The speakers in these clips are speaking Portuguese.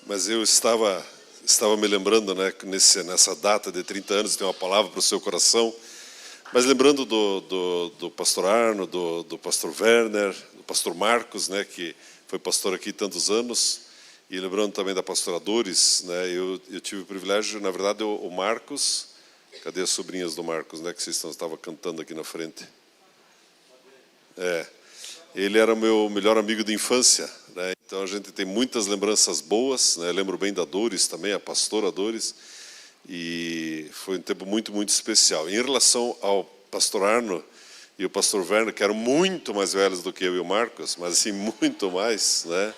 Mas eu estava me lembrando, né, nessa data de 30 anos, tem uma palavra para o seu coração, mas lembrando do pastor Arno, do pastor Werner, do pastor Marcos, né, que foi pastor aqui tantos anos, e lembrando também da pastora Dores, né, eu tive o privilégio, na verdade, o Marcos, cadê as sobrinhas do Marcos, né, que vocês estavam cantando aqui na frente? Ele era o meu melhor amigo de infância, né? Então a gente tem muitas lembranças boas, né? Lembro bem da Dores também, a pastora Dores, e foi um tempo muito, muito especial. Em relação ao pastor Arno e o pastor Werner, que eram muito mais velhos do que eu e o Marcos, mas assim, muito mais, né?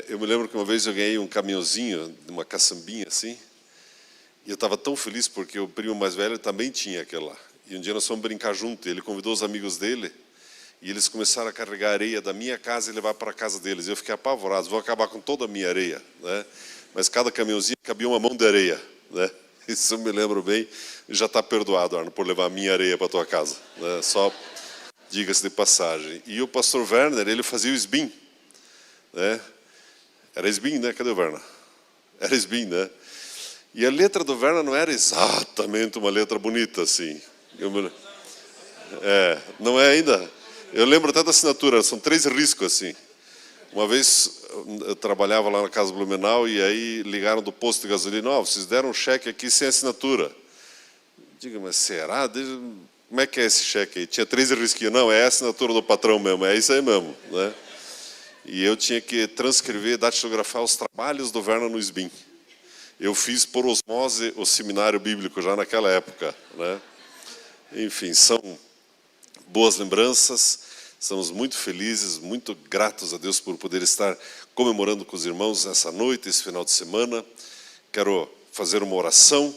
Eu me lembro que uma vez eu ganhei um caminhãozinho, uma caçambinha assim, e eu estava tão feliz porque o primo mais velho também tinha aquela lá. E um dia nós fomos brincar junto, ele convidou os amigos dele, e eles começaram a carregar areia da minha casa e levar para a casa deles. Eu fiquei apavorado, vou acabar com toda a minha areia, né? Mas cada caminhãozinho cabia uma mão de areia, né? Isso eu me lembro bem. Já está perdoado, Arno, por levar a minha areia para a tua casa, né? Só diga-se de passagem. E o pastor Werner, ele fazia o esbim, né? Era esbim, né? Cadê o Werner? Era esbim, né? E a letra do Werner não era exatamente uma letra bonita, assim. Não é ainda? Eu lembro até da assinatura, são 3 riscos, assim. Uma vez eu trabalhava lá na Casa Blumenau e aí ligaram do posto de gasolina, vocês deram um cheque aqui sem assinatura. Diga, mas será? Como é que é esse cheque aí? Tinha 3 risquinhos. Não, é a assinatura do patrão mesmo, é isso aí mesmo, né? E eu tinha que transcrever, datilografar os trabalhos do Werner no SBIM. Eu fiz por osmose o seminário bíblico já naquela época, né? Enfim, são boas lembranças, estamos muito felizes, muito gratos a Deus por poder estar comemorando com os irmãos essa noite, esse final de semana. Quero fazer uma oração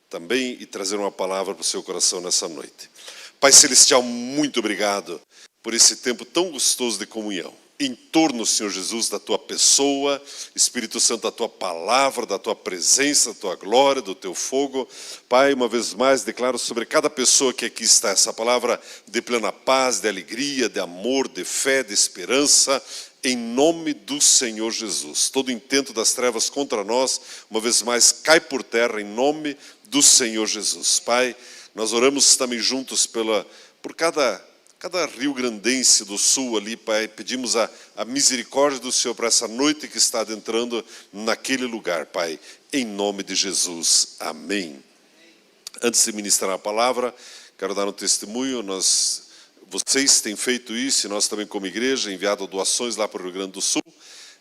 também e trazer uma palavra para o seu coração nessa noite. Pai Celestial, muito obrigado por esse tempo tão gostoso de comunhão. Em torno, Senhor Jesus, da Tua pessoa, Espírito Santo, da Tua palavra, da Tua presença, da Tua glória, do Teu fogo. Pai, uma vez mais, declaro sobre cada pessoa que aqui está essa palavra de plena paz, de alegria, de amor, de fé, de esperança, em nome do Senhor Jesus. Todo intento das trevas contra nós, uma vez mais, cai por terra em nome do Senhor Jesus. Pai, nós oramos também juntos por cada rio-grandense do sul ali, Pai, pedimos a misericórdia do Senhor para essa noite que está adentrando naquele lugar, Pai, em nome de Jesus. Amém. Antes de ministrar a palavra, quero dar um testemunho. Vocês têm feito isso e nós também como igreja, enviado doações lá para o Rio Grande do Sul.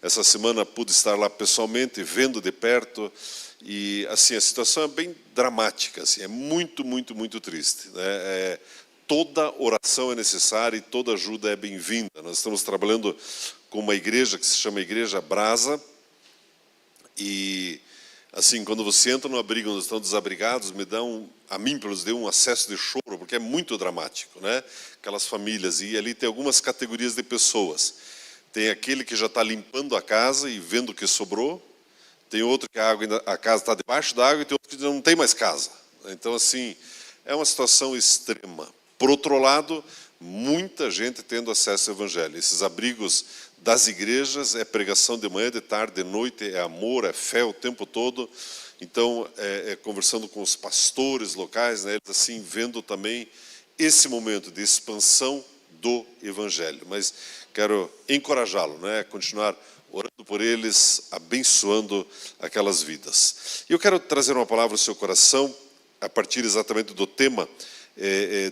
Essa semana pude estar lá pessoalmente, vendo de perto, e assim, a situação é bem dramática, assim, é muito, muito, muito triste, né? Toda oração é necessária e toda ajuda é bem-vinda. Nós estamos trabalhando com uma igreja que se chama Igreja Brasa. E, assim, quando você entra no abrigo onde estão desabrigados, a mim, pelo menos, deu um acesso de choro, porque é muito dramático, né? Aquelas famílias. E ali tem algumas categorias de pessoas. Tem aquele que já está limpando a casa e vendo o que sobrou. Tem outro que a casa está debaixo da água e tem outro que não tem mais casa. Então, assim, é uma situação extrema. Por outro lado, muita gente tendo acesso ao Evangelho. Esses abrigos das igrejas é pregação de manhã, de tarde, de noite, é amor, é fé o tempo todo. Então, conversando com os pastores locais, né, eles assim, vendo também esse momento de expansão do Evangelho. Mas quero encorajá-lo, né, a continuar orando por eles, abençoando aquelas vidas. E eu quero trazer uma palavra ao seu coração, a partir exatamente do tema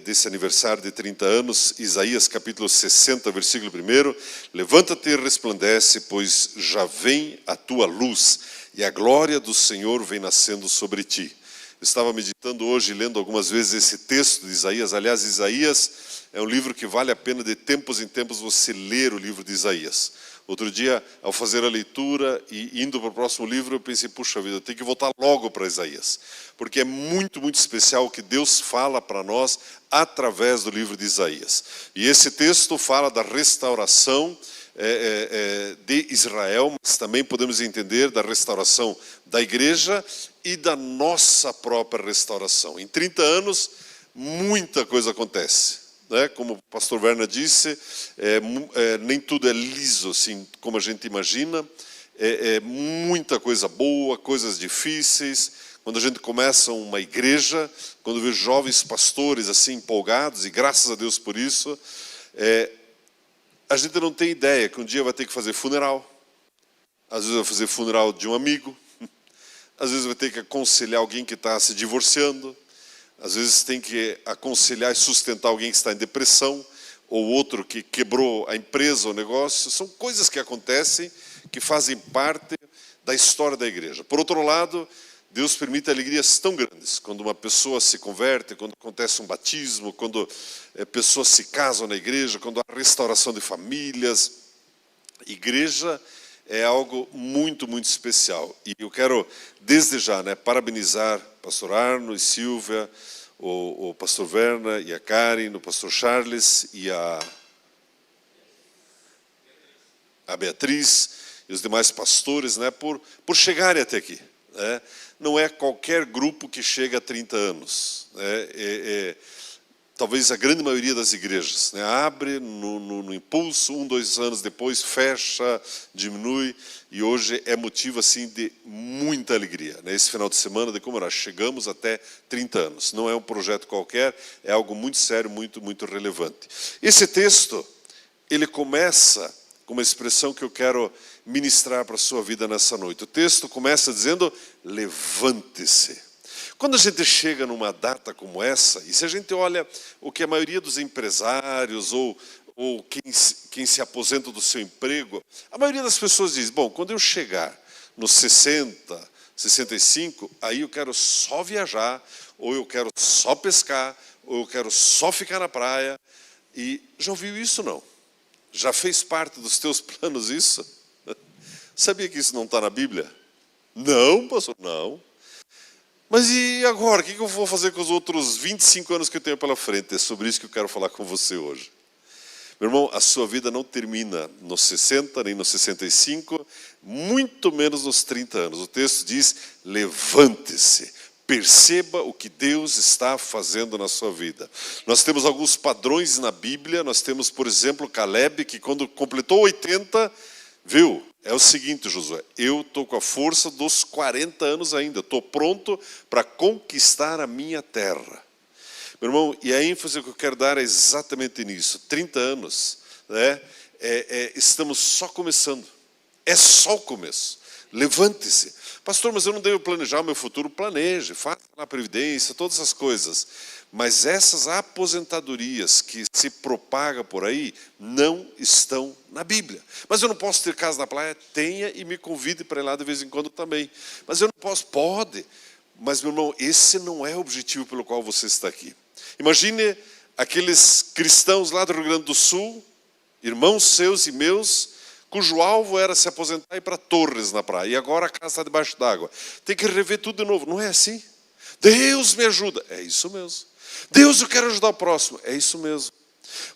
desse aniversário de 30 anos, Isaías capítulo 60, versículo 1, levanta-te e resplandece, pois já vem a tua luz, e a glória do Senhor vem nascendo sobre ti. Eu estava meditando hoje, lendo algumas vezes esse texto de Isaías. Aliás, Isaías é um livro que vale a pena de tempos em tempos você ler o livro de Isaías. Outro dia, ao fazer a leitura e indo para o próximo livro, eu pensei, puxa vida, eu tenho que voltar logo para Isaías. Porque é muito, muito especial o que Deus fala para nós através do livro de Isaías. E esse texto fala da restauração de Israel, mas também podemos entender da restauração da igreja e da nossa própria restauração. Em 30 anos, muita coisa acontece. Né? Como o pastor Werner disse, nem tudo é liso, assim, como a gente imagina. muita coisa boa, coisas difíceis. Quando a gente começa uma igreja, quando vê jovens pastores assim empolgados, e graças a Deus por isso, a gente não tem ideia que um dia vai ter que fazer funeral. Às vezes vai fazer funeral de um amigo, às vezes vai ter que aconselhar alguém que está se divorciando, às vezes tem que aconselhar e sustentar alguém que está em depressão, ou outro que quebrou a empresa, o negócio. São coisas que acontecem, que fazem parte da história da igreja. Por outro lado, Deus permite alegrias tão grandes, quando uma pessoa se converte, quando acontece um batismo, quando pessoas se casam na igreja, quando há restauração de famílias. Igreja é algo muito, muito especial. E eu quero, desde já, parabenizar pastor Arno e Silvia, o pastor Werner e a Karen, o pastor Charles e a Beatriz e os demais pastores, por chegarem até aqui. Não é qualquer grupo que chega a 30 anos. Talvez a grande maioria das igrejas abre no impulso, 1, 2 anos depois fecha, diminui, e hoje é motivo assim de muita alegria. Esse final de semana de comemorar, chegamos até 30 anos. Não é um projeto qualquer, é algo muito sério, muito, muito relevante. Esse texto, ele começa com uma expressão que eu quero ministrar para a sua vida nessa noite. O texto começa dizendo, levante-se. Quando a gente chega numa data como essa, e se a gente olha o que a maioria dos empresários ou quem se aposenta do seu emprego, a maioria das pessoas diz, bom, quando eu chegar nos 60, 65, aí eu quero só viajar, ou eu quero só pescar, ou eu quero só ficar na praia. E já ouviu isso, não? Já fez parte dos teus planos isso? Sabia que isso não está na Bíblia? Não, pastor, não. Mas e agora? O que eu vou fazer com os outros 25 anos que eu tenho pela frente? É sobre isso que eu quero falar com você hoje. Meu irmão, a sua vida não termina nos 60, nem nos 65, muito menos nos 30 anos. O texto diz, levante-se, perceba o que Deus está fazendo na sua vida. Nós temos alguns padrões na Bíblia, nós temos, por exemplo, Caleb, que quando completou 80, viu? É o seguinte, Josué, eu estou com a força dos 40 anos ainda, estou pronto para conquistar a minha terra. Meu irmão, e a ênfase que eu quero dar é exatamente nisso. 30 anos, estamos só começando. É só o começo. Levante-se. Pastor, mas eu não devo planejar o meu futuro? Planeje, faça a previdência, todas essas coisas. Mas essas aposentadorias que se propagam por aí não estão na Bíblia. Mas eu não posso ter casa na praia? Tenha e me convide para ir lá de vez em quando também. Mas eu não posso? Pode. Mas, meu irmão, esse não é o objetivo pelo qual você está aqui. Imagine aqueles cristãos lá do Rio Grande do Sul, irmãos seus e meus, cujo alvo era se aposentar e ir para Torres na praia. E agora a casa está debaixo d'água. Tem que rever tudo de novo. Não é assim? Deus me ajuda. É isso mesmo. Deus, eu quero ajudar o próximo. É isso mesmo.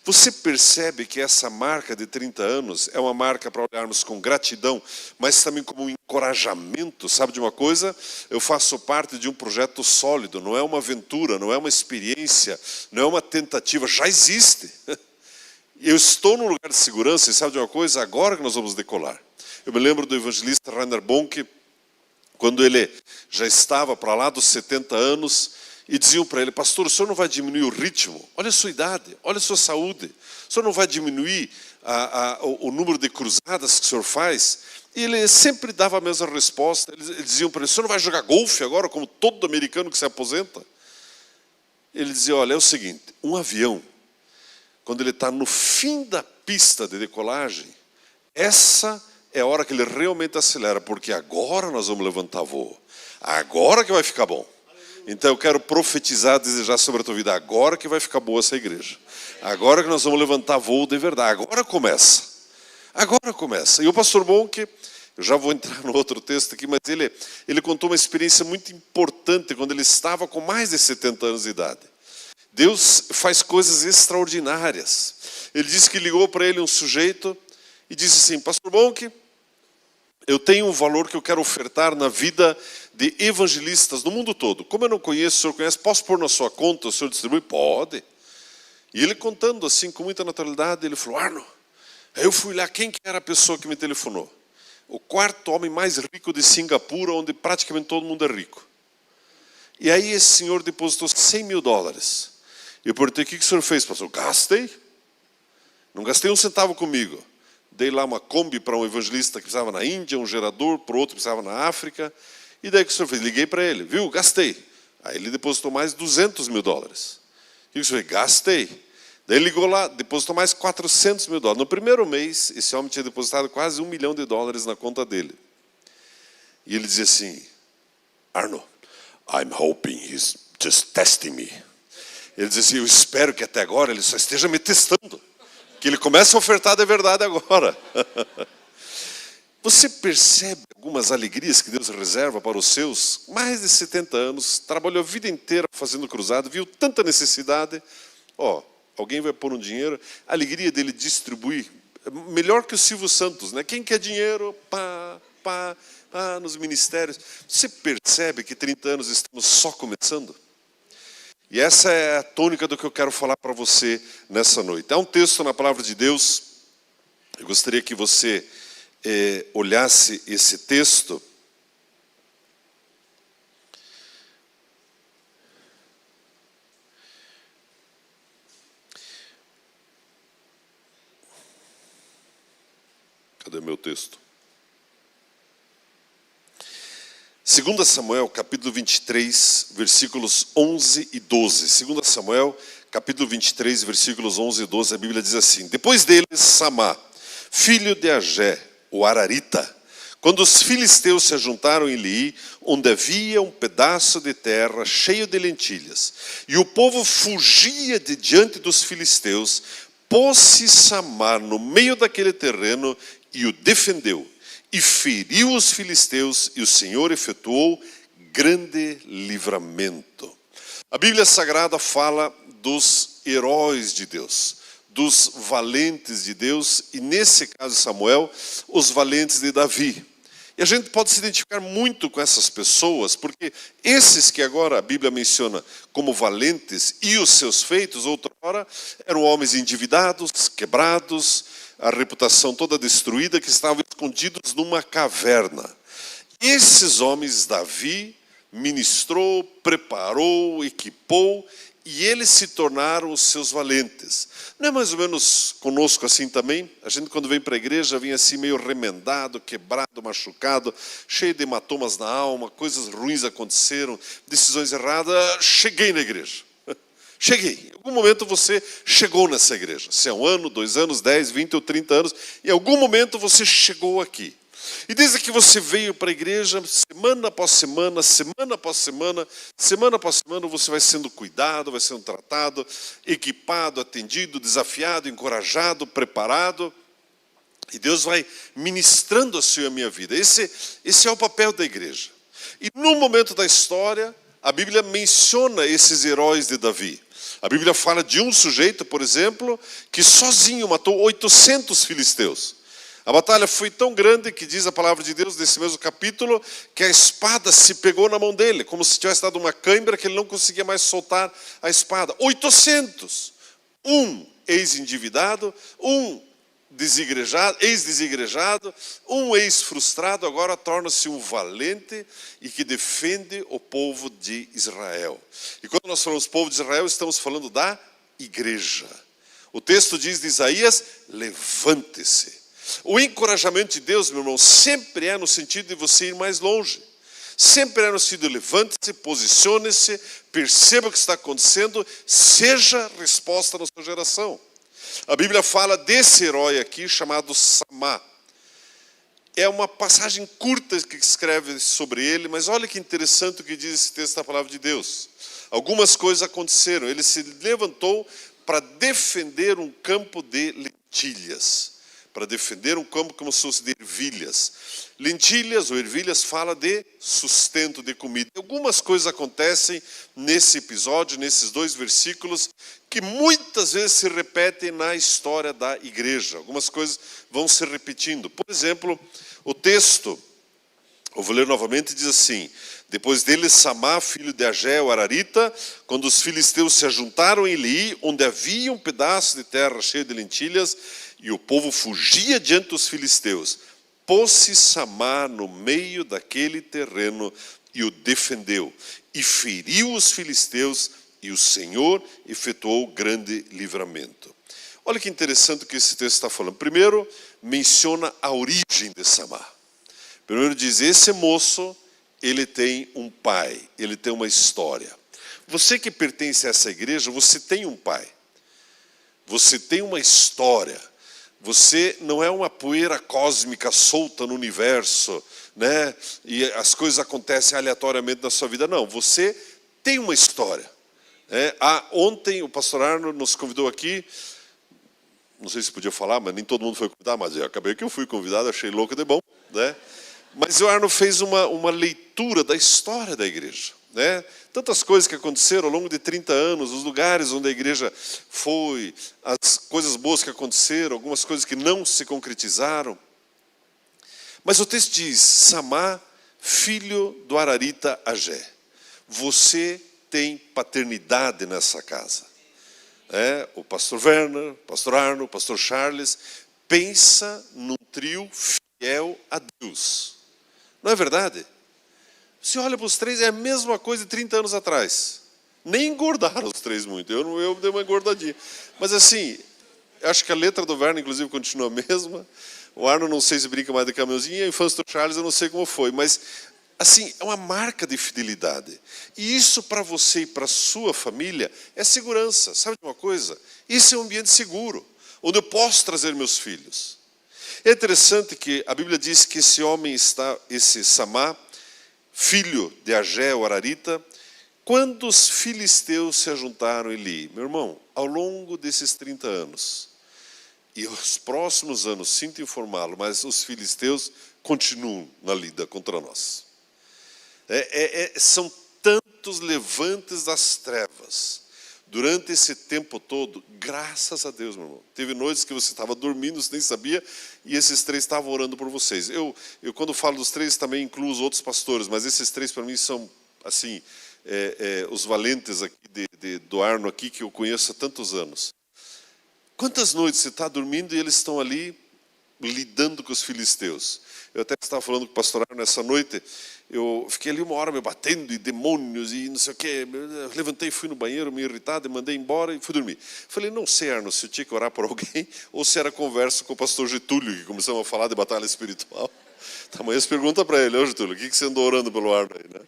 Você percebe que essa marca de 30 anos é uma marca para olharmos com gratidão, mas também como um encorajamento. Sabe de uma coisa? Eu faço parte de um projeto sólido, não é uma aventura, não é uma experiência, não é uma tentativa, já existe. Eu estou num lugar de segurança e sabe de uma coisa? Agora que nós vamos decolar. Eu me lembro do evangelista Rainer Bonke, quando ele já estava para lá dos 70 anos, e diziam para ele, pastor, o senhor não vai diminuir o ritmo? Olha a sua idade, olha a sua saúde. O senhor não vai diminuir o número de cruzadas que o senhor faz? E ele sempre dava a mesma resposta. Eles diziam para ele, o senhor não vai jogar golfe agora, como todo americano que se aposenta? Ele dizia, olha, é o seguinte, um avião, quando ele está no fim da pista de decolagem, essa é a hora que ele realmente acelera, porque agora nós vamos levantar voo. Agora que vai ficar bom. Então eu quero profetizar, desejar sobre a tua vida, agora que vai ficar boa essa igreja. Agora que nós vamos levantar voo de verdade. Agora começa. Agora começa. E o pastor Bonke, eu já vou entrar no outro texto aqui, mas ele contou uma experiência muito importante quando ele estava com mais de 70 anos de idade. Deus faz coisas extraordinárias. Ele disse que ligou para ele um sujeito e disse assim, pastor Bonke, eu tenho um valor que eu quero ofertar na vida de evangelistas no mundo todo. Como eu não conheço, o senhor conhece, posso pôr na sua conta, o senhor distribui? Pode. E ele contando assim, com muita naturalidade, ele falou, Arno, eu fui lá, quem que era a pessoa que me telefonou? o quarto homem mais rico de Singapura, onde praticamente todo mundo é rico. E aí esse senhor depositou $100 mil. Eu perguntei, o que o senhor fez, pastor? Gastei. Não gastei um centavo comigo. Dei lá uma Kombi para um evangelista que precisava na Índia, um gerador para o outro que precisava na África. E daí o que o senhor fez? Liguei para ele, viu? Gastei. Aí ele depositou mais $200 mil. O que o senhor fez? Gastei. Daí ele ligou lá, depositou mais $400 mil. No primeiro mês, esse homem tinha depositado quase $1 milhão na conta dele. E ele dizia assim, Arno, I'm hoping he's just testing me. Ele dizia assim, eu espero que até agora ele só esteja me testando. Que ele comece a ofertar de verdade agora. Você percebe algumas alegrias que Deus reserva para os seus? Mais de 70 anos, trabalhou a vida inteira fazendo cruzado, viu tanta necessidade. Alguém vai pôr um dinheiro, a alegria dele distribuir, melhor que o Silvio Santos, né? Quem quer dinheiro? Nos ministérios. Você percebe que 30 anos estamos só começando? E essa é a tônica do que eu quero falar para você nessa noite. Há um texto na palavra de Deus, eu gostaria que você olhasse esse texto. Cadê meu texto? 2 Samuel, capítulo 23, versículos 11 e 12. 2 Samuel, capítulo 23, versículos 11 e 12, a Bíblia diz assim: Depois deles, Samá, filho de Agé, o Ararita, quando os filisteus se ajuntaram em Eli, onde havia um pedaço de terra cheio de lentilhas, e o povo fugia de diante dos filisteus, pôs-se Samá no meio daquele terreno e o defendeu, e feriu os filisteus, e o Senhor efetuou grande livramento. A Bíblia Sagrada fala dos heróis de Deus, dos valentes de Deus, e nesse caso Samuel, os valentes de Davi. E a gente pode se identificar muito com essas pessoas, porque esses que agora a Bíblia menciona como valentes e os seus feitos, outrora, eram homens endividados, quebrados, a reputação toda destruída, que estavam escondidos numa caverna. Esses homens Davi ministrou, preparou, equipou, e eles se tornaram os seus valentes. Não é mais ou menos conosco assim também? A gente quando vem para a igreja vem assim meio remendado, quebrado, machucado, cheio de hematomas na alma, coisas ruins aconteceram, decisões erradas. Cheguei na igreja. Cheguei. Em algum momento você chegou nessa igreja. Se é 1 ano, 2 anos, 10, 20 ou 30 anos, em algum momento você chegou aqui. E desde que você veio para a igreja, semana após semana, semana após semana, semana após semana, você vai sendo cuidado, vai sendo tratado, equipado, atendido, desafiado, encorajado, preparado. E Deus vai ministrando a sua e a minha vida. Esse é o papel da igreja. E num momento da história, a Bíblia menciona esses heróis de Davi. A Bíblia fala de um sujeito, por exemplo, que sozinho matou 800 filisteus. A batalha foi tão grande que diz a palavra de Deus nesse mesmo capítulo que a espada se pegou na mão dele, como se tivesse dado uma cãibra que ele não conseguia mais soltar a espada. 800! Um ex-endividado, um ex-desigrejado, um ex-frustrado, agora torna-se um valente e que defende o povo de Israel. E quando nós falamos povo de Israel, estamos falando da igreja. O texto diz de Isaías, levante-se. O encorajamento de Deus, meu irmão, sempre é no sentido de você ir mais longe. Sempre é no sentido de levante-se, posicione-se, perceba o que está acontecendo, seja resposta na sua geração. A Bíblia fala desse herói aqui chamado Samá. É uma passagem curta que escreve sobre ele, mas olha que interessante o que diz esse texto da palavra de Deus. Algumas coisas aconteceram. Ele se levantou para defender um campo de lentilhas. Para defender um campo como se fosse de ervilhas. Lentilhas ou ervilhas fala de sustento, de comida. Algumas coisas acontecem nesse episódio, nesses 2 versículos, que muitas vezes se repetem na história da igreja. Algumas coisas vão se repetindo. Por exemplo, o texto, eu vou ler novamente, diz assim: Depois dele, Samá, filho de Agé, o Ararita, quando os filisteus se ajuntaram em Eli, onde havia um pedaço de terra cheio de lentilhas, e o povo fugia diante dos filisteus, pôs-se Samá no meio daquele terreno e o defendeu, e feriu os filisteus, e o Senhor efetuou grande livramento. Olha que interessante o que esse texto está falando. Primeiro, menciona a origem de Samá. Primeiro diz, esse moço, ele tem um pai, ele tem uma história. Você que pertence a essa igreja, você tem um pai. Você tem uma história. Você não é uma poeira cósmica solta no universo, né? E as coisas acontecem aleatoriamente na sua vida. Não, você tem uma história. Ontem o pastor Arno nos convidou aqui, não sei se podia falar, mas nem todo mundo foi convidado, mas eu acabei que eu fui convidado, achei louco de bom, né? Mas o Arno fez uma leitura da história da igreja, né? Tantas coisas que aconteceram ao longo de 30 anos, os lugares onde a igreja foi, as coisas boas que aconteceram, algumas coisas que não se concretizaram. Mas o texto diz, Samá, filho do Ararita Agé, você tem paternidade nessa casa. O pastor Werner, o pastor Arno, o pastor Charles, pensa num trio fiel a Deus. Não é verdade? Você olha para os três, é a mesma coisa de 30 anos atrás. Nem engordaram os três muito, eu dei uma engordadinha. Mas assim, acho que a letra do Werner, inclusive, continua a mesma. O Arno, não sei se brinca mais de caminhãozinho, e a infância do Charles, eu não sei como foi. Mas, assim, é uma marca de fidelidade. E isso para você e para a sua família é segurança. Sabe de uma coisa? Isso é um ambiente seguro, onde eu posso trazer meus filhos. É interessante que a Bíblia diz que esse homem esse Samá, filho de Agé, o Ararita, quando os filisteus se ajuntaram ali, meu irmão, ao longo desses 30 anos, e os próximos anos, sinto informá-lo, mas os filisteus continuam na lida contra nós. São tantos levantes das trevas, durante esse tempo todo, graças a Deus, meu irmão. Teve noites que você estava dormindo, você nem sabia, e esses três estavam orando por vocês. Eu quando falo dos três, também incluo os outros pastores, mas esses três para mim são, assim, os valentes aqui do Arno aqui, que eu conheço há tantos anos. Quantas noites você está dormindo e eles estão ali lidando com os filisteus? Eu até estava falando com o pastor Arno nessa noite, eu fiquei ali uma hora me batendo, e demônios, e não sei o quê. Eu levantei, fui no banheiro, me irritado, e mandei embora e fui dormir. Falei, não sei, Arno, se eu tinha que orar por alguém, ou se era conversa com o pastor Getúlio, que começamos a falar de batalha espiritual. Amanhã você pergunta para ele, Getúlio, o que você andou orando pelo Arno aí, né?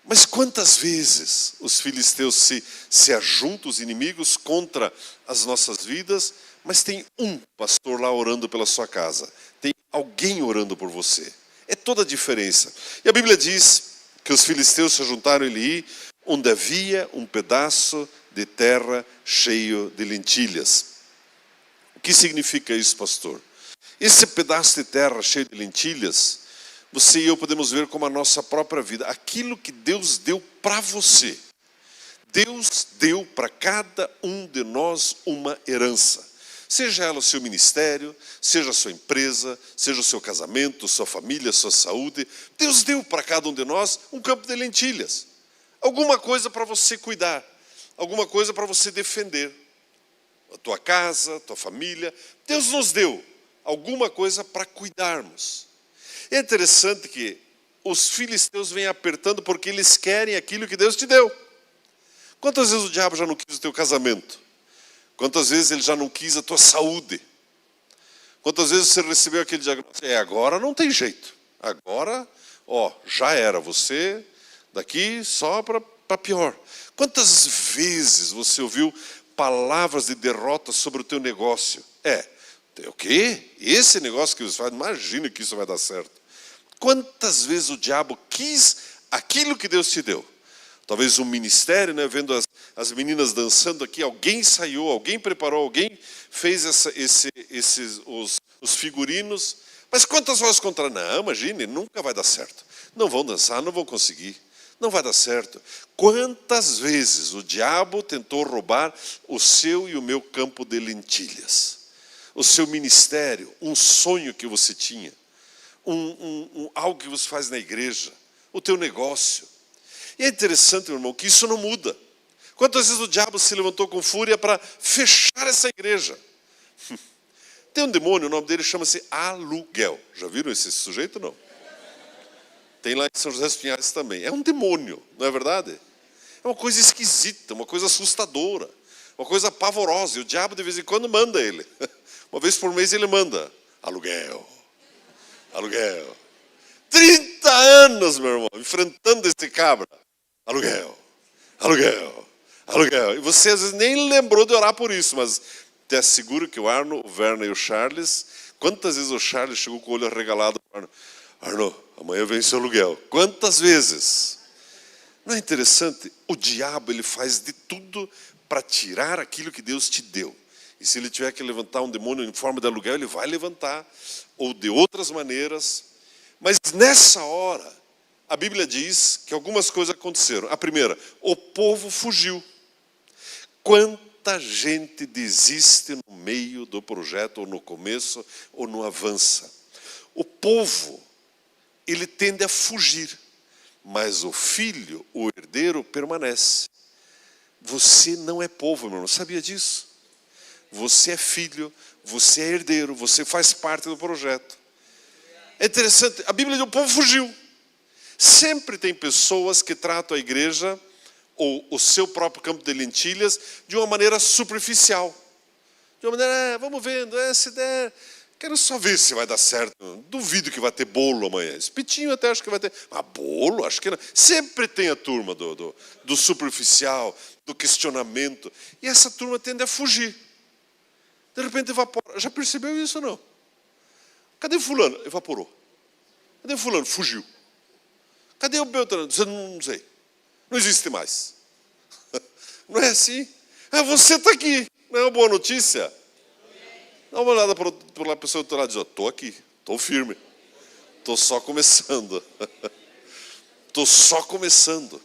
Mas quantas vezes os filisteus se ajuntam, os inimigos, contra as nossas vidas, mas tem um pastor lá orando pela sua casa. Tem alguém orando por você. É toda a diferença. E a Bíblia diz que os filisteus se juntaram ali, onde havia um pedaço de terra cheio de lentilhas. O que significa isso, pastor? Esse pedaço de terra cheio de lentilhas, você e eu podemos ver como a nossa própria vida. Aquilo que Deus deu para você. Deus deu para cada um de nós uma herança. Seja ela o seu ministério, seja a sua empresa, seja o seu casamento, sua família, sua saúde. Deus deu para cada um de nós um campo de lentilhas. Alguma coisa para você cuidar. Alguma coisa para você defender. A tua casa, a tua família. Deus nos deu alguma coisa para cuidarmos. É interessante que os filisteus vêm apertando porque eles querem aquilo que Deus te deu. Quantas vezes o diabo já não quis o teu casamento? Quantas vezes ele já não quis a tua saúde? Quantas vezes você recebeu aquele diagnóstico? Agora não tem jeito. Agora, já era. Você daqui só para pior. Quantas vezes você ouviu palavras de derrota sobre o teu negócio? O quê? Esse negócio que você faz, imagina que isso vai dar certo. Quantas vezes o diabo quis aquilo que Deus te deu? Talvez um ministério, né, vendo as meninas dançando aqui, alguém ensaiou, alguém preparou, alguém fez os figurinos. Mas quantas vozes contra? Não, imagine, nunca vai dar certo. Não vão dançar, não vão conseguir. Não vai dar certo. Quantas vezes o diabo tentou roubar o seu e o meu campo de lentilhas? O seu ministério, um sonho que você tinha, algo que você faz na igreja, o teu negócio. E é interessante, meu irmão, que isso não muda. Quantas vezes o diabo se levantou com fúria para fechar essa igreja? Tem um demônio, o nome dele chama-se aluguel. Já viram esse sujeito, não? Tem lá em São José dos Pinhais também. É um demônio, não é verdade? É uma coisa esquisita, uma coisa assustadora, uma coisa pavorosa. E o diabo, de vez em quando, manda ele. Uma vez por mês ele manda. Aluguel. Aluguel. 30 anos, meu irmão, enfrentando esse cabra. Aluguel. Aluguel. Aluguel. E você, às vezes, nem lembrou de orar por isso, mas te asseguro que o Arno, o Werner e o Charles, quantas vezes o Charles chegou com o olho arregalado para o Arno? Arno, amanhã vem seu aluguel. Quantas vezes? Não é interessante? O diabo, ele faz de tudo para tirar aquilo que Deus te deu. E se ele tiver que levantar um demônio em forma de aluguel, ele vai levantar, ou de outras maneiras. Mas nessa hora, a Bíblia diz que algumas coisas aconteceram. A primeira, o povo fugiu. Quanta gente desiste no meio do projeto, ou no começo, ou não avança. O povo, ele tende a fugir, mas o filho, o herdeiro, permanece. Você não é povo, meu irmão, sabia disso? Você é filho, você é herdeiro, você faz parte do projeto. É interessante, a Bíblia diz que o povo fugiu. Sempre tem pessoas que tratam a igreja, ou o seu próprio campo de lentilhas, de uma maneira superficial. De uma maneira, vamos vendo, se der, quero só ver se vai dar certo. Duvido que vai ter bolo amanhã. Espetinho até acho que vai ter. Mas bolo, acho que não. Sempre tem a turma do superficial, do questionamento. E essa turma tende a fugir. De repente evapora. Já percebeu isso ou não? Cadê fulano? Evaporou. Cadê fulano? Fugiu. Cadê o Beltrano? Não sei. Não existe mais. Não é assim? Você está aqui. Não é uma boa notícia? Dá uma olhada para a pessoa do outro lado e diz, estou aqui, estou firme. Estou só começando. Estou só começando.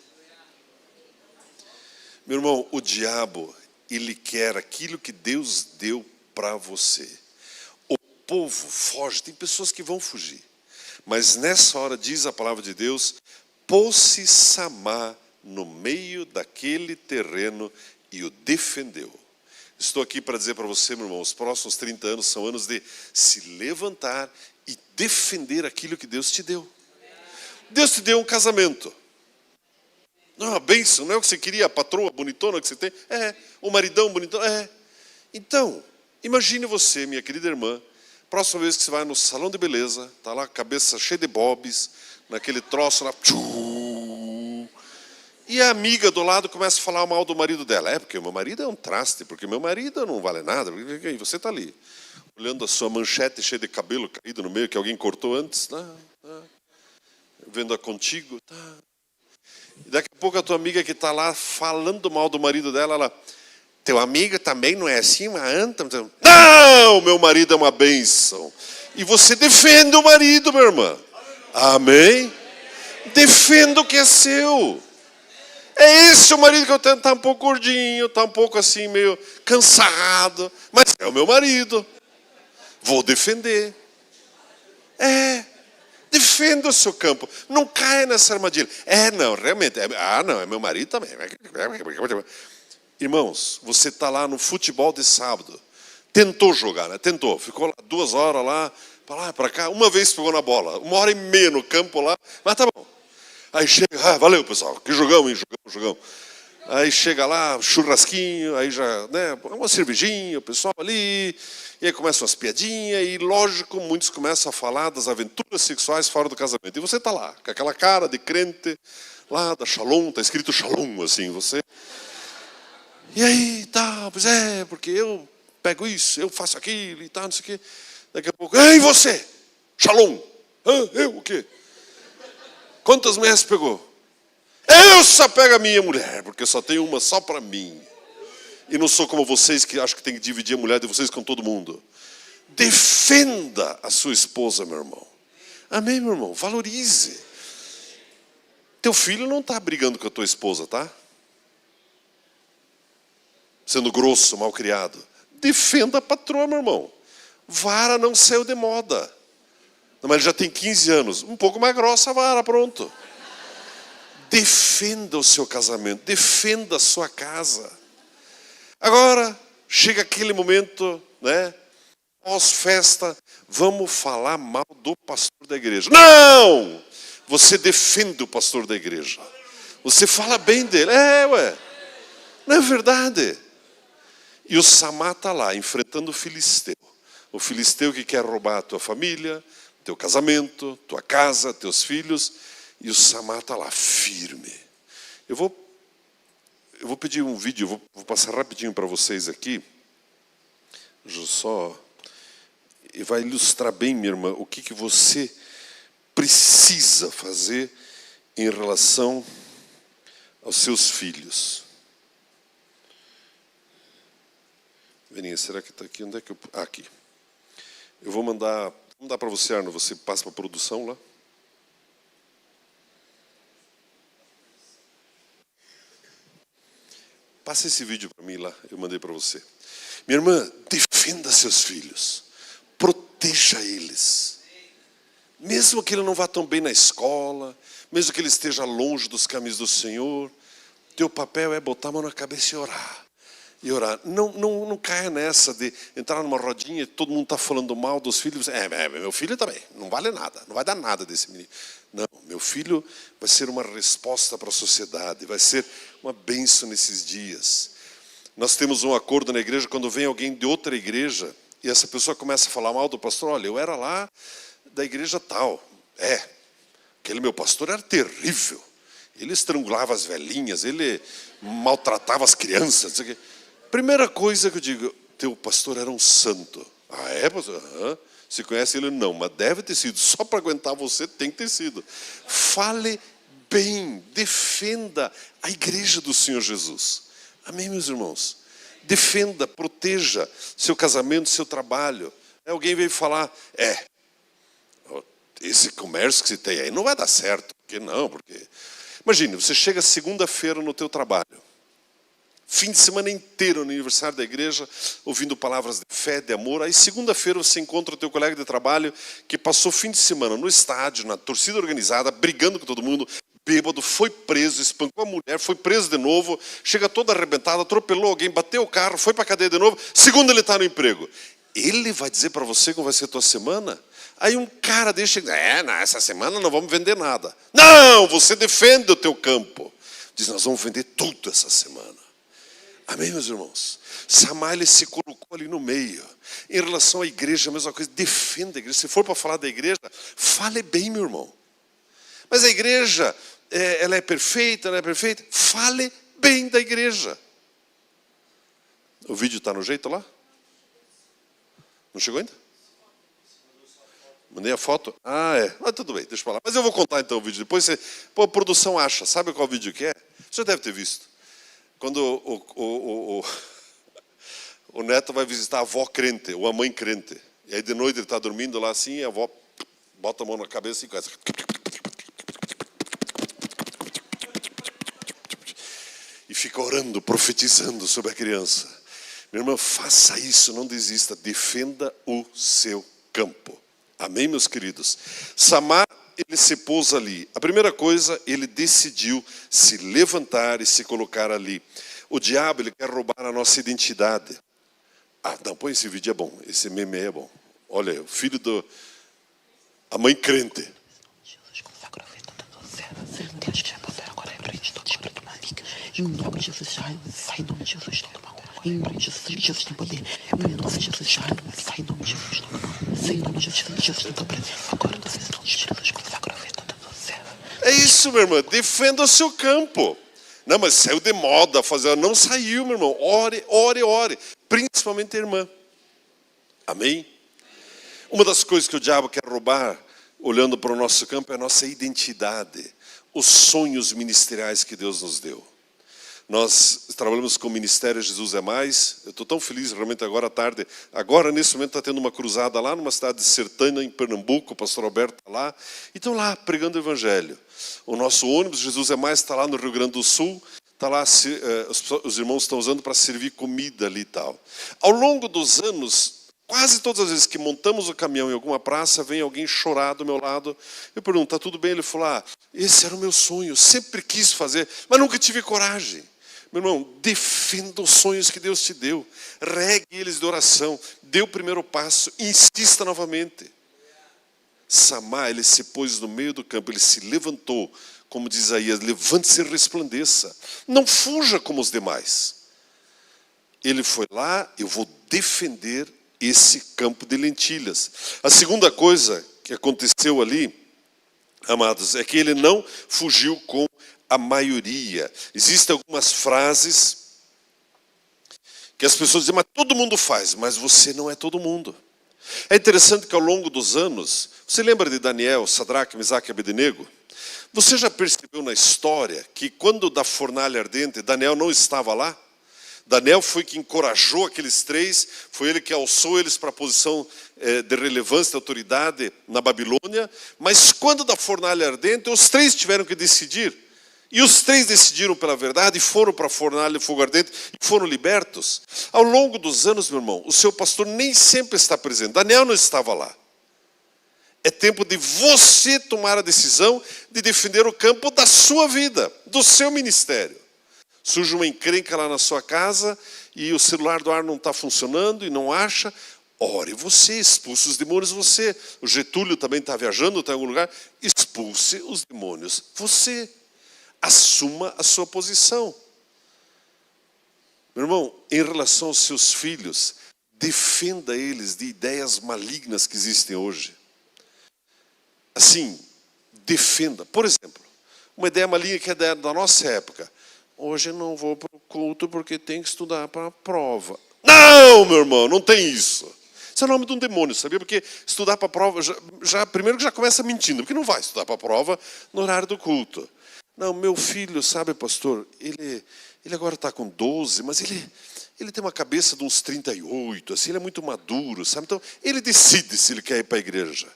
Meu irmão, o diabo, ele quer aquilo que Deus deu para você. O povo foge, tem pessoas que vão fugir. Mas nessa hora, diz a palavra de Deus, pôs-se Samá no meio daquele terreno e o defendeu. Estou aqui para dizer para você, meu irmão, os próximos 30 anos são anos de se levantar e defender aquilo que Deus te deu. Deus te deu um casamento. Não é uma bênção, não é o que você queria, a patroa bonitona que você tem? É, o maridão bonitão? É. Então, imagine você, minha querida irmã, próxima vez que você vai no salão de beleza, está lá, cabeça cheia de bobs, naquele troço lá, e a amiga do lado começa a falar mal do marido dela. É, porque o meu marido é um traste, porque meu marido não vale nada. E você está ali, olhando a sua manchete cheia de cabelo caído no meio, que alguém cortou antes, vendo a contigo. E daqui a pouco a tua amiga que está lá falando mal do marido dela, ela, teu amigo também não é assim, uma anta? Não, meu marido é uma bênção. E você defende o marido, minha irmã. Amém? Defenda o que é seu. É esse o marido que eu tenho, está um pouco gordinho, está um pouco assim, meio cansado, mas é o meu marido. Vou defender. Defenda o seu campo. Não caia nessa armadilha. Não, realmente. Não, é meu marido também. Irmãos, você está lá no futebol de sábado. Tentou jogar, né? Tentou. Ficou lá 2 horas lá, para lá, para cá. Uma vez pegou na bola. 1h30 no campo lá. Mas tá bom. Aí chega, valeu pessoal, que jogamos, hein? Jogamos. Aí chega lá, churrasquinho, aí já, né, uma cervejinha, o pessoal ali, e aí começam as piadinhas, e lógico, muitos começam a falar das aventuras sexuais fora do casamento. E você está lá, com aquela cara de crente, lá da Shalom, está escrito Shalom, assim, você. E aí, tá, pois é, porque eu pego isso, eu faço aquilo e tal, não sei o quê. Daqui a pouco, ei você, Shalom, eu o quê? Quantas mulheres pegou? Eu só pego a minha mulher, porque eu só tenho uma só para mim. E não sou como vocês que acham que tem que dividir a mulher de vocês com todo mundo. Defenda a sua esposa, meu irmão. Amém, meu irmão? Valorize. Teu filho não está brigando com a tua esposa, tá? Sendo grosso, mal criado. Defenda a patroa, meu irmão. Vara não saiu de moda. Mas ele já tem 15 anos. Um pouco mais grossa a vara, pronto. Defenda o seu casamento. Defenda a sua casa. Agora, chega aquele momento, né? pós-festa, vamos falar mal do pastor da igreja. Não! Você defende o pastor da igreja. Você fala bem dele. Não é verdade? E o Samá está lá, enfrentando o filisteu. O filisteu que quer roubar a tua família, teu casamento, tua casa, teus filhos. E o Samá está lá, firme. Eu vou pedir um vídeo, vou passar rapidinho para vocês aqui. E vai ilustrar bem, minha irmã, o que você precisa fazer em relação aos seus filhos. Veninha, será que está aqui? Onde é que eu... aqui. Eu vou mandar para você, Arno, você passa para a produção lá. Passa esse vídeo para mim lá, eu mandei para você. Minha irmã, defenda seus filhos. Proteja eles. Mesmo que ele não vá tão bem na escola, mesmo que ele esteja longe dos caminhos do Senhor, teu papel é botar a mão na cabeça e orar. E orar. Não caia nessa de entrar numa rodinha e todo mundo está falando mal dos filhos. Meu filho também, não vale nada, não vai dar nada desse menino. Não, meu filho vai ser uma resposta para a sociedade, vai ser uma bênção nesses dias. Nós temos um acordo na igreja, quando vem alguém de outra igreja, e essa pessoa começa a falar mal do pastor, olha, eu era lá da igreja tal. Aquele meu pastor era terrível. Ele estrangulava as velhinhas, ele maltratava as crianças. Primeira coisa que eu digo, teu pastor era um santo. Ah, é, pastor? Você conhece ele? Não, mas deve ter sido. Só para aguentar você tem que ter sido. Fale bem, defenda a igreja do Senhor Jesus. Amém, meus irmãos? Defenda, proteja seu casamento, seu trabalho. Alguém veio falar, esse comércio que você tem aí não vai dar certo. Por que não? Porque... Imagine, você chega segunda-feira no teu trabalho. Fim de semana inteiro no aniversário da igreja, ouvindo palavras de fé, de amor. Aí segunda-feira você encontra o teu colega de trabalho que passou o fim de semana no estádio, na torcida organizada, brigando com todo mundo, bêbado, foi preso, espancou a mulher, foi preso de novo, chega todo arrebentado, atropelou alguém, bateu o carro, foi para a cadeia de novo. Segunda ele está no emprego. Ele vai dizer para você como vai ser a tua semana? Aí um cara deixa, essa semana não vamos vender nada. Não, você defende o teu campo. Diz, nós vamos vender tudo essa semana. Amém, meus irmãos? Samá, ele se colocou ali no meio. Em relação à igreja, a mesma coisa, defenda a igreja. Se for para falar da igreja, fale bem, meu irmão. Mas a igreja, ela é perfeita, não é perfeita? Fale bem da igreja. O vídeo está no jeito lá? Não chegou ainda? Mandei a foto? Mas tudo bem, deixa eu falar. Mas eu vou contar então o vídeo. Depois a produção acha. Sabe qual vídeo que é? Você já deve ter visto. Quando o neto vai visitar a avó crente, ou a mãe crente. E aí de noite ele está dormindo lá assim, e a avó bota a mão na cabeça e começa. E fica orando, profetizando sobre a criança. Minha irmã, faça isso, não desista. Defenda o seu campo. Amém, meus queridos? Samá, ele se pôs ali. A primeira coisa, ele decidiu se levantar e se colocar ali. O diabo, ele quer roubar a nossa identidade. Não, põe esse vídeo, é bom. Esse meme é bom. Olha aí, o filho do... A mãe crente. Jesus, consagra a vida da serva. Deus te abençoe agora, repreende todo espírito maligno. Em nome de Jesus, sai em nome de Jesus, todo mal. Em nome de Jesus, tem poder. Em nome de Jesus, sai em nome de Jesus, todo mal. Sai em nome de Jesus, na tua presença. Agora, vocês estão Jesus, consagra a vida da serva. É isso, meu irmão. Defenda o seu campo. Não, mas saiu de moda fazer. Não saiu, meu irmão. Ore, ore, ore. Principalmente a irmã. Amém? Uma das coisas que o diabo quer roubar, olhando para o nosso campo, é a nossa identidade. Os sonhos ministeriais que Deus nos deu. Nós trabalhamos com o Ministério Jesus é Mais. Eu estou tão feliz, realmente, agora à tarde. Agora, nesse momento, está tendo uma cruzada lá numa cidade de Sertânia, em Pernambuco. O pastor Alberto está lá. E estão lá pregando o Evangelho. O nosso ônibus, Jesus é Mais, está lá no Rio Grande do Sul. Está lá, os irmãos estão usando para servir comida ali e tal. Ao longo dos anos, quase todas as vezes que montamos o caminhão em alguma praça, vem alguém chorar do meu lado. Eu pergunto, está tudo bem? Ele falou, esse era o meu sonho, sempre quis fazer, mas nunca tive coragem. Meu irmão, defenda os sonhos que Deus te deu. Regue eles de oração. Dê o primeiro passo. Insista novamente. Samá, ele se pôs no meio do campo. Ele se levantou. Como diz Isaías, levante-se e resplandeça. Não fuja como os demais. Ele foi lá, eu vou defender esse campo de lentilhas. A segunda coisa que aconteceu ali, amados, é que ele não fugiu com a maioria. Existem algumas frases que as pessoas dizem, mas todo mundo faz, mas você não é todo mundo. É interessante que ao longo dos anos, você lembra de Daniel, Sadraque, Mesaque e Abednego? Você já percebeu na história que quando da fornalha ardente, Daniel não estava lá? Daniel foi que encorajou aqueles três, foi ele que alçou eles para a posição de relevância, de autoridade na Babilônia. Mas quando da fornalha ardente, os três tiveram que decidir. E os três decidiram pela verdade e foram para a fornalha de fogo ardente e foram libertos. Ao longo dos anos, meu irmão, o seu pastor nem sempre está presente. Daniel não estava lá. É tempo de você tomar a decisão de defender o campo da sua vida, do seu ministério. Surge uma encrenca lá na sua casa e o celular do ar não está funcionando e não acha. Ore você, expulse os demônios você. O Getúlio também está viajando, está em algum lugar. Expulse os demônios você. Assuma a sua posição. Meu irmão, em relação aos seus filhos, defenda eles de ideias malignas que existem hoje. Assim, defenda. Por exemplo, uma ideia maligna que é da nossa época. Hoje eu não vou para o culto porque tem que estudar para a prova. Não, meu irmão, não tem isso. Isso é o nome de um demônio, sabia? Porque estudar para a prova, primeiro que já começa mentindo, porque não vai estudar para a prova no horário do culto. Não, meu filho, sabe, pastor, ele agora está com 12, mas ele tem uma cabeça de uns 38, assim, ele é muito maduro, sabe? Então, ele decide se ele quer ir para a igreja.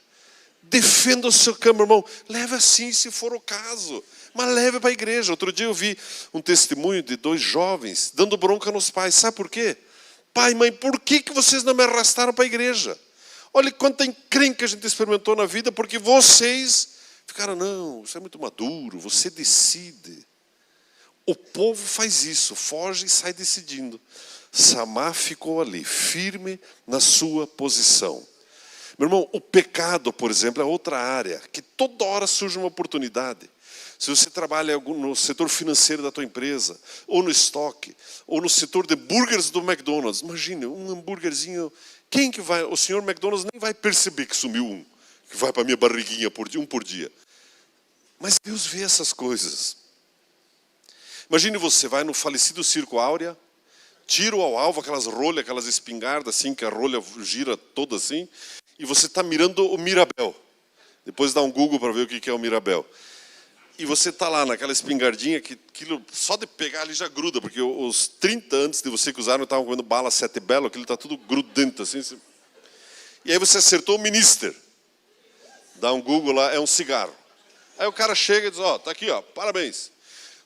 Defenda o seu campo, irmão. Leve assim, se for o caso. Mas leve para a igreja. Outro dia eu vi um testemunho de 2 jovens dando bronca nos pais. Sabe por quê? Pai, mãe, por que vocês não me arrastaram para a igreja? Olha quanta encrenca a gente experimentou na vida, porque vocês ficaram, não, você é muito maduro, você decide. O povo faz isso, foge e sai decidindo. Samá ficou ali, firme na sua posição. Meu irmão, o pecado, por exemplo, é outra área, que toda hora surge uma oportunidade. Se você trabalha no setor financeiro da tua empresa, ou no estoque, ou no setor de hambúrgueres do McDonald's, imagine, um hambúrguerzinho, quem que vai, o senhor McDonald's nem vai perceber que sumiu um, que vai para a minha barriguinha um por dia. Mas Deus vê essas coisas. Imagine você vai no falecido Circo Áurea, tiro ao alvo aquelas rolhas, aquelas espingardas assim, que a rolha gira toda assim, e você está mirando o Mirabel. Depois dá um Google para ver o que é o Mirabel. E você está lá naquela espingardinha que aquilo, só de pegar ali já gruda, porque os 30 antes de você que usaram estavam comendo bala 7 Belo, aquilo está tudo grudento assim. E aí você acertou o Minister. Dá um Google lá, é um cigarro. Aí o cara chega e diz, ó, tá aqui, ó, parabéns.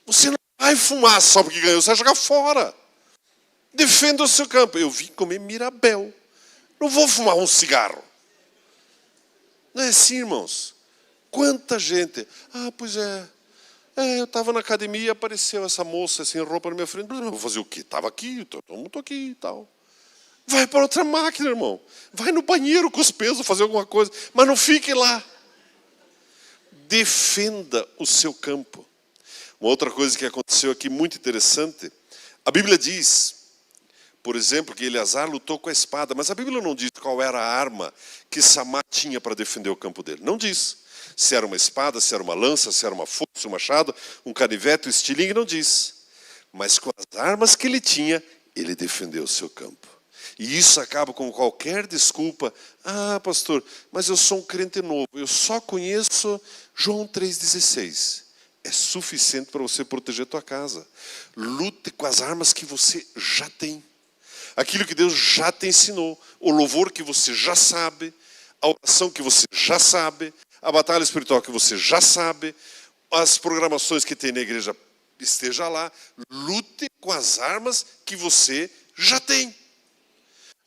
Você não vai fumar só porque ganhou, você vai jogar fora. Defenda o seu campo. Eu vim comer Mirabel. Não vou fumar um cigarro. Não é assim, irmãos? Quanta gente. Ah, pois é. Eu estava na academia e apareceu essa moça sem roupa na minha frente. Mas eu vou fazer o quê? Estava aqui, todo mundo aqui e tal. Vai para outra máquina, irmão. Vai no banheiro com os pesos, fazer alguma coisa. Mas não fique lá. Defenda o seu campo. Uma outra coisa que aconteceu aqui muito interessante. A Bíblia diz, por exemplo, que Eleazar lutou com a espada. Mas a Bíblia não diz qual era a arma que Samá tinha para defender o campo dele. Não diz. Se era uma espada, se era uma lança, se era uma foice, um machado, um canivete, um estilingue, não diz. Mas com as armas que ele tinha, ele defendeu o seu campo. E isso acaba com qualquer desculpa. Ah, pastor, mas eu sou um crente novo, eu só conheço João 3,16. É suficiente para você proteger a tua casa. Lute com as armas que você já tem. Aquilo que Deus já te ensinou. O louvor que você já sabe. A oração que você já sabe. A batalha espiritual que você já sabe. As programações que tem na igreja, esteja lá. Lute com as armas que você já tem.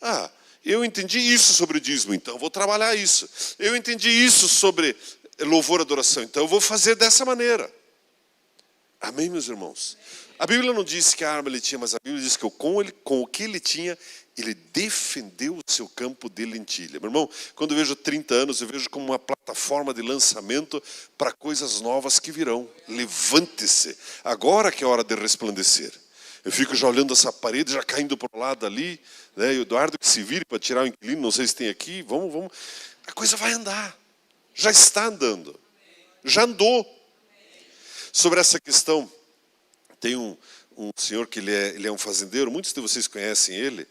Ah, eu entendi isso sobre o dízimo, então eu vou trabalhar isso. Eu entendi isso sobre louvor e adoração, então eu vou fazer dessa maneira. Amém, meus irmãos? A Bíblia não diz que a arma ele tinha, mas a Bíblia diz que com o que ele tinha, ele defendeu o seu campo de lentilha. Meu irmão, quando eu vejo 30 anos, eu vejo como uma plataforma de lançamento para coisas novas que virão. Levante-se, agora que é hora de resplandecer. Eu fico já olhando essa parede, já caindo para o lado ali, né? E o Eduardo que se vire para tirar o inquilino, não sei se tem aqui, vamos. A coisa vai andar, já está andando, já andou. Sobre essa questão, tem um senhor que ele é um fazendeiro, muitos de vocês conhecem ele.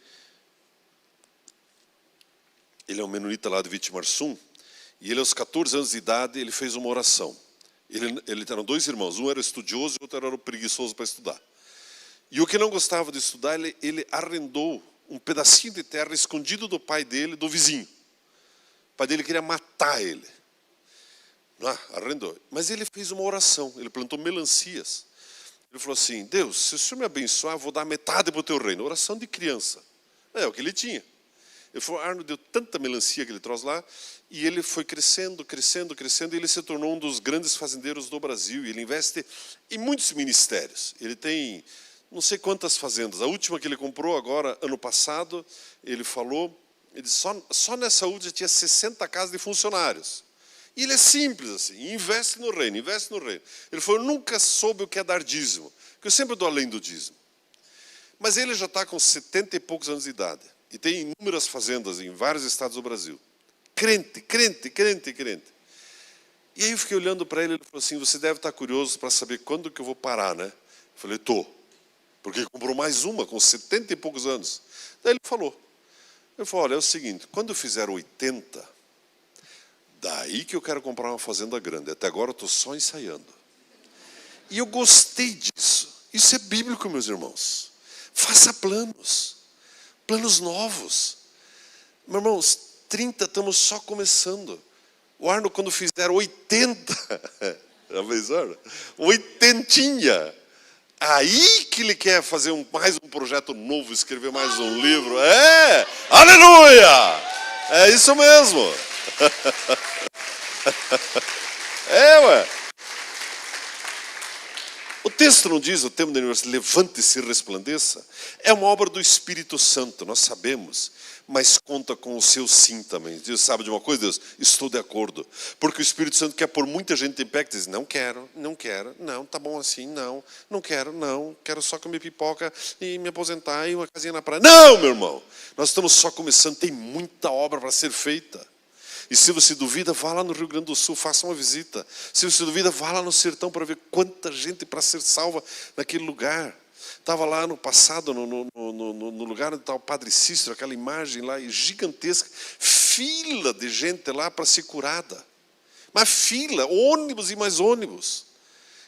Ele é um menonita lá de Vitimarsum, e ele aos 14 anos de idade, ele fez uma oração. Ele eram dois irmãos, um era estudioso e o outro era preguiçoso para estudar. E o que não gostava de estudar, ele arrendou um pedacinho de terra escondido do pai dele, do vizinho. O pai dele queria matar ele. Arrendou. Mas ele fez uma oração, ele plantou melancias. Ele falou assim: Deus, se o Senhor me abençoar, eu vou dar metade para o teu reino. Oração de criança. É o que ele tinha. Ele falou: Arno deu tanta melancia que ele trouxe lá, e ele foi crescendo, e ele se tornou um dos grandes fazendeiros do Brasil. E ele investe em muitos ministérios. Ele tem não sei quantas fazendas. A última que ele comprou agora, ano passado, ele falou, ele disse, só nessa última tinha 60 casas de funcionários. E ele é simples assim, investe no reino. Ele falou: eu nunca soube o que é dar dízimo, porque eu sempre dou além do dízimo. Mas ele já está com 70 e poucos anos de idade, e tem inúmeras fazendas em vários estados do Brasil. Crente. E aí eu fiquei olhando para ele, ele falou assim: você deve estar curioso para saber quando que eu vou parar, né? Eu falei: estou. Porque comprou mais uma com 70 e poucos anos. Daí ele falou, olha, é o seguinte, quando eu fizer 80, daí que eu quero comprar uma fazenda grande. Até agora eu estou só ensaiando. E eu gostei disso. Isso é bíblico, meus irmãos. Faça planos novos. Meus irmãos, 30 estamos só começando. O Arno, quando fizer 80, já pensaram? 80, aí que ele quer fazer mais um projeto novo, escrever mais um livro. Aleluia! É isso mesmo. Ué. O texto não diz, o tema do aniversário, levante-se e resplandeça. É uma obra do Espírito Santo, nós sabemos, mas conta com o seu sim também. Deus sabe de uma coisa, Deus? Estou de acordo. Porque o Espírito Santo quer pôr muita gente em pé que diz, não quero, não, tá bom assim, não quero só comer pipoca e me aposentar e uma casinha na praia. Não, meu irmão, nós estamos só começando, tem muita obra para ser feita. E se você duvida, vá lá no Rio Grande do Sul, faça uma visita. Se você duvida, vá lá no sertão para ver quanta gente para ser salva naquele lugar. Estava lá no passado, no lugar onde está o Padre Cícero, aquela imagem lá gigantesca, fila de gente lá para ser curada. Mas fila, ônibus e mais ônibus.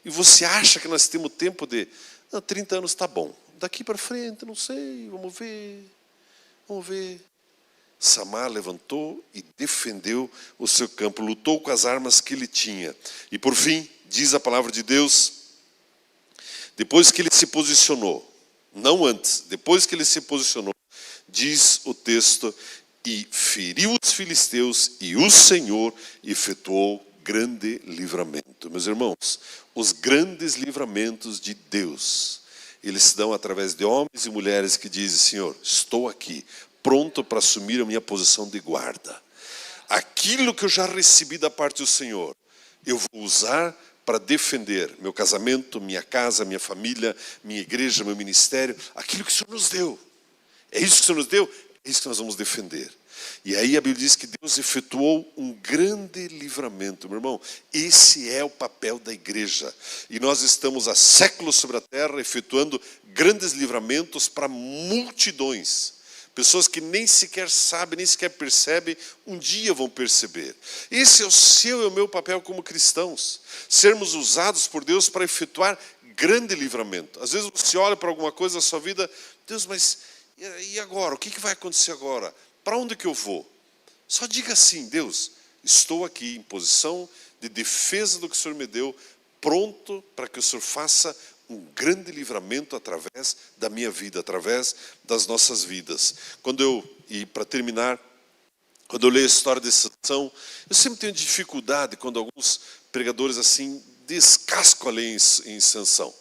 E você acha que nós temos tempo de... 30 anos está bom. Daqui para frente, não sei, vamos ver. Samar levantou e defendeu o seu campo, lutou com as armas que ele tinha. E por fim, diz a palavra de Deus, depois que ele se posicionou, não antes, depois que ele se posicionou, diz o texto, e feriu os filisteus, e o Senhor efetuou grande livramento. Meus irmãos, os grandes livramentos de Deus, eles se dão através de homens e mulheres que dizem, Senhor, estou aqui, pronto para assumir a minha posição de guarda. Aquilo que eu já recebi da parte do Senhor, eu vou usar para defender meu casamento, minha casa, minha família, minha igreja, meu ministério, aquilo que o Senhor nos deu. É isso que o Senhor nos deu, é isso que nós vamos defender. E aí a Bíblia diz que Deus efetuou um grande livramento. Meu irmão, esse é o papel da igreja. E nós estamos há séculos sobre a terra efetuando grandes livramentos para multidões. Pessoas que nem sequer sabem, nem sequer percebem, um dia vão perceber. Esse é o seu e o meu papel como cristãos. Sermos usados por Deus para efetuar grande livramento. Às vezes você olha para alguma coisa na sua vida, Deus, mas e agora? O que vai acontecer agora? Para onde que eu vou? Só diga assim, Deus, estou aqui em posição de defesa do que o Senhor me deu, pronto para que o Senhor faça um grande livramento através da minha vida, através das nossas vidas. E para terminar, quando eu leio a história de Sansão, eu sempre tenho dificuldade quando alguns pregadores assim descasco ali em Sansão.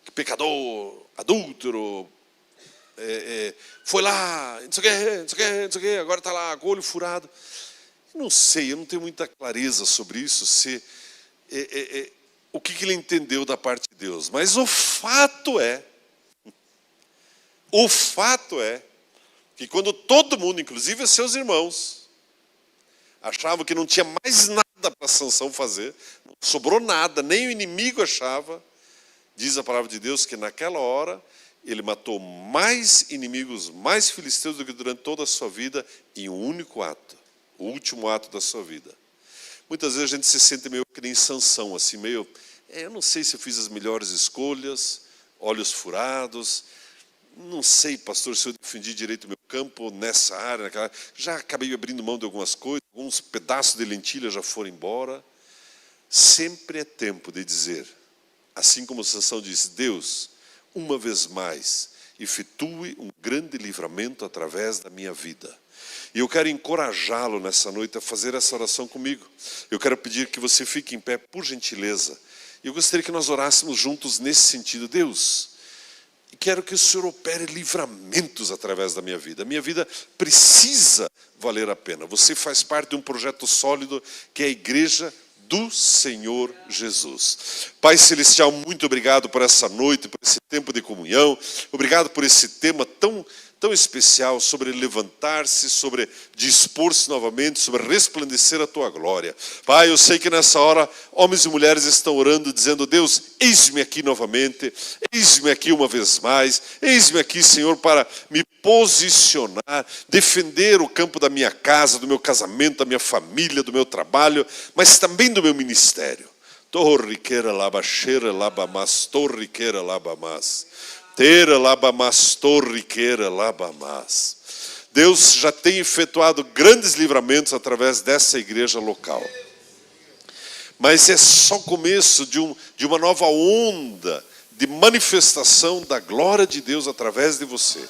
Que pecador, adúltero, foi lá, não sei o que, agora está lá com o olho furado. Não sei, eu não tenho muita clareza sobre isso, o que ele entendeu da parte de Deus. Mas o fato é que quando todo mundo, inclusive seus irmãos, achavam que não tinha mais nada para Sansão fazer, não sobrou nada, nem o inimigo achava, diz a palavra de Deus que naquela hora ele matou mais inimigos, mais filisteus do que durante toda a sua vida em um único ato, o último ato da sua vida. Muitas vezes a gente se sente meio que nem Sansão, assim, meio, eu não sei se eu fiz as melhores escolhas, olhos furados, não sei, pastor, se eu defendi direito o meu campo nessa área, naquela área. Já acabei abrindo mão de algumas coisas, alguns pedaços de lentilha já foram embora. Sempre é tempo de dizer, assim como Sansão disse, Deus, uma vez mais, efetue um grande livramento através da minha vida. E eu quero encorajá-lo nessa noite a fazer essa oração comigo. Eu quero pedir que você fique em pé, por gentileza. E eu gostaria que nós orássemos juntos nesse sentido. Deus, quero que o Senhor opere livramentos através da minha vida. A minha vida precisa valer a pena. Você faz parte de um projeto sólido que é a igreja do Senhor Jesus. Pai Celestial, muito obrigado por essa noite, por esse tempo de comunhão. Obrigado por esse tema tão especial sobre levantar-se, sobre dispor-se novamente, sobre resplandecer a tua glória. Pai, eu sei que nessa hora homens e mulheres estão orando, dizendo, Deus, eis-me aqui novamente, eis-me aqui uma vez mais, eis-me aqui, Senhor, para me posicionar, defender o campo da minha casa, do meu casamento, da minha família, do meu trabalho, mas também do meu ministério. Torriqueira labaxeira labamas, torriqueira labamas. Tera labamas, torriqueira labamas. Deus já tem efetuado grandes livramentos através dessa igreja local. Mas é só o começo de uma nova onda de manifestação da glória de Deus através de você.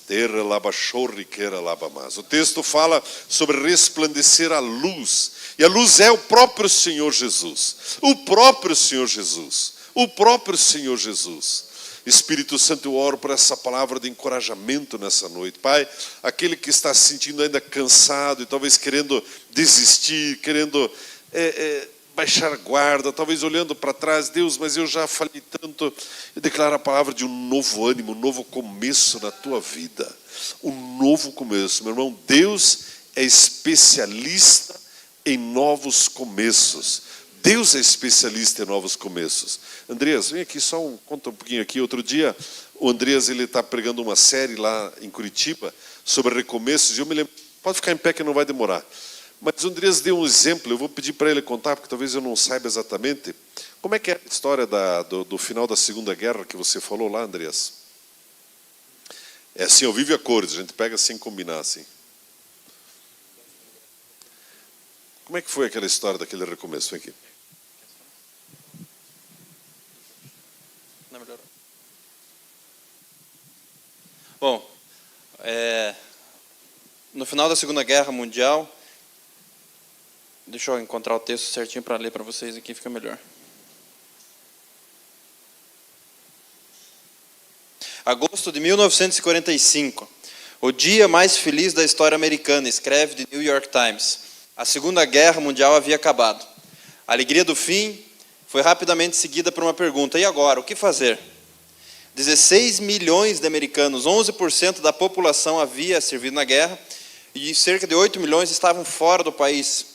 Tera labachorriqueira labamas. O texto fala sobre resplandecer a luz. E a luz é o próprio Senhor Jesus. O próprio Senhor Jesus. O próprio Senhor Jesus. Espírito Santo, eu oro por essa palavra de encorajamento nessa noite. Pai, aquele que está se sentindo ainda cansado e talvez querendo desistir, querendo baixar a guarda, talvez olhando para trás, Deus, mas eu já falei tanto. Eu declaro a palavra de um novo ânimo, um novo começo na tua vida. Um novo começo, meu irmão. Deus é especialista em novos começos. Deus é especialista em novos começos. Andreas, vem aqui, conta um pouquinho aqui. Outro dia, o Andreas está pregando uma série lá em Curitiba sobre recomeços. E eu me lembro, pode ficar em pé que não vai demorar. Mas o Andreas deu um exemplo, eu vou pedir para ele contar, porque talvez eu não saiba exatamente. Como é que é a história do final da Segunda Guerra que você falou lá, Andreas? É assim, ao vivo e a cores, a gente pega sem combinar assim. Como é que foi aquela história daquele recomeço? Vem aqui. Bom, no final da Segunda Guerra Mundial, deixa eu encontrar o texto certinho para ler para vocês aqui, fica melhor. Agosto de 1945, o dia mais feliz da história americana, escreve The New York Times. A Segunda Guerra Mundial havia acabado. A alegria do fim foi rapidamente seguida por uma pergunta: e agora, o que fazer? 16 milhões de americanos, 11% da população havia servido na guerra, e cerca de 8 milhões estavam fora do país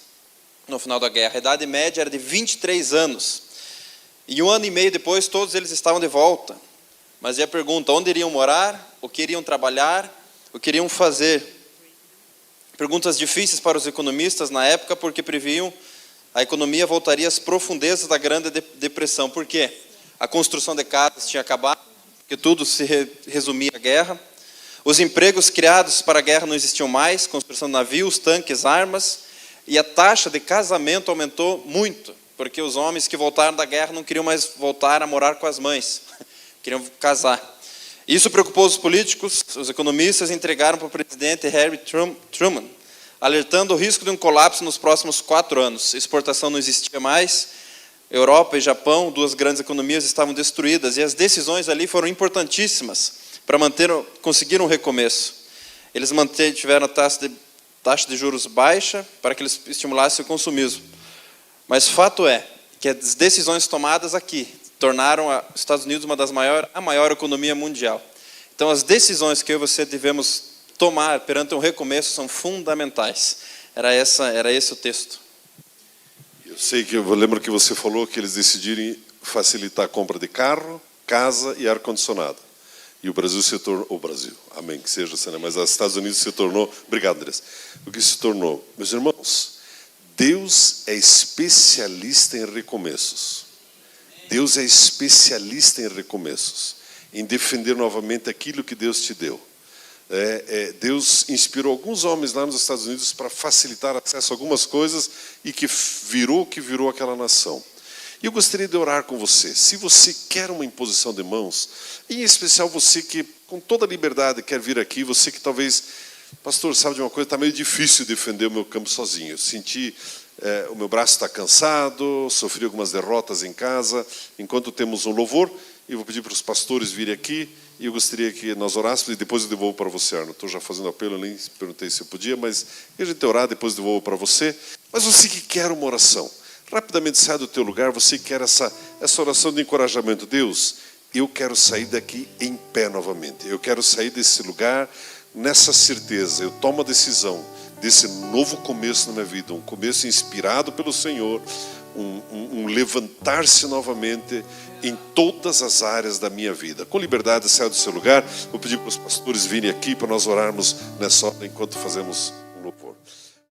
no final da guerra. A idade média era de 23 anos. E 1 ano e meio depois, todos eles estavam de volta. Mas e a pergunta: onde iriam morar? O que iriam trabalhar? O que iriam fazer? Perguntas difíceis para os economistas na época, porque previam a economia voltaria às profundezas da Grande Depressão. Por quê? A construção de casas tinha acabado, porque tudo se resumia à guerra. Os empregos criados para a guerra não existiam mais, construção de navios, tanques, armas, e a taxa de casamento aumentou muito, porque os homens que voltaram da guerra não queriam mais voltar a morar com as mães, queriam casar. Isso preocupou os políticos, os economistas entregaram para o presidente Harry Truman, alertando o risco de um colapso nos próximos 4 anos. Exportação não existia mais, Europa e Japão, duas grandes economias, estavam destruídas, e as decisões ali foram importantíssimas para conseguir um recomeço. Eles mantiveram a taxa de juros baixa para que eles estimulassem o consumismo. Mas fato é que as decisões tomadas aqui tornaram os Estados Unidos a maior economia mundial. Então, as decisões que eu e você devemos tomar perante um recomeço são fundamentais. Era esse o texto. Eu lembro que você falou que eles decidiram facilitar a compra de carro, casa e ar-condicionado. E o Brasil se tornou, amém, que seja assim, né? Mas os Estados Unidos se tornou, obrigado, Andrés, o que se tornou. Meus irmãos, Deus é especialista em recomeços. Deus é especialista em recomeços, em defender novamente aquilo que Deus te deu. Deus inspirou alguns homens lá nos Estados Unidos para facilitar acesso a algumas coisas e que virou aquela nação. E eu gostaria de orar com você. Se você quer uma imposição de mãos, em especial você que com toda liberdade quer vir aqui, você que talvez, pastor, sabe de uma coisa, está meio difícil defender o meu campo sozinho. Eu senti, o meu braço está cansado, sofri algumas derrotas em casa, enquanto temos um louvor, eu vou pedir para os pastores virem aqui, e eu gostaria que nós orássemos, e depois eu devolvo para você, Arno. Estou já fazendo apelo, eu nem perguntei se eu podia, mas a gente orar, depois eu devolvo para você. Mas você que quer uma oração, rapidamente sai do teu lugar, você quer essa oração de encorajamento. Deus, eu quero sair daqui em pé novamente. Eu quero sair desse lugar nessa certeza. Eu tomo a decisão desse novo começo na minha vida, um começo inspirado pelo Senhor, um levantar-se novamente em todas as áreas da minha vida. Com liberdade, saia do seu lugar. Vou pedir para os pastores virem aqui para nós orarmos nessa hora enquanto fazemos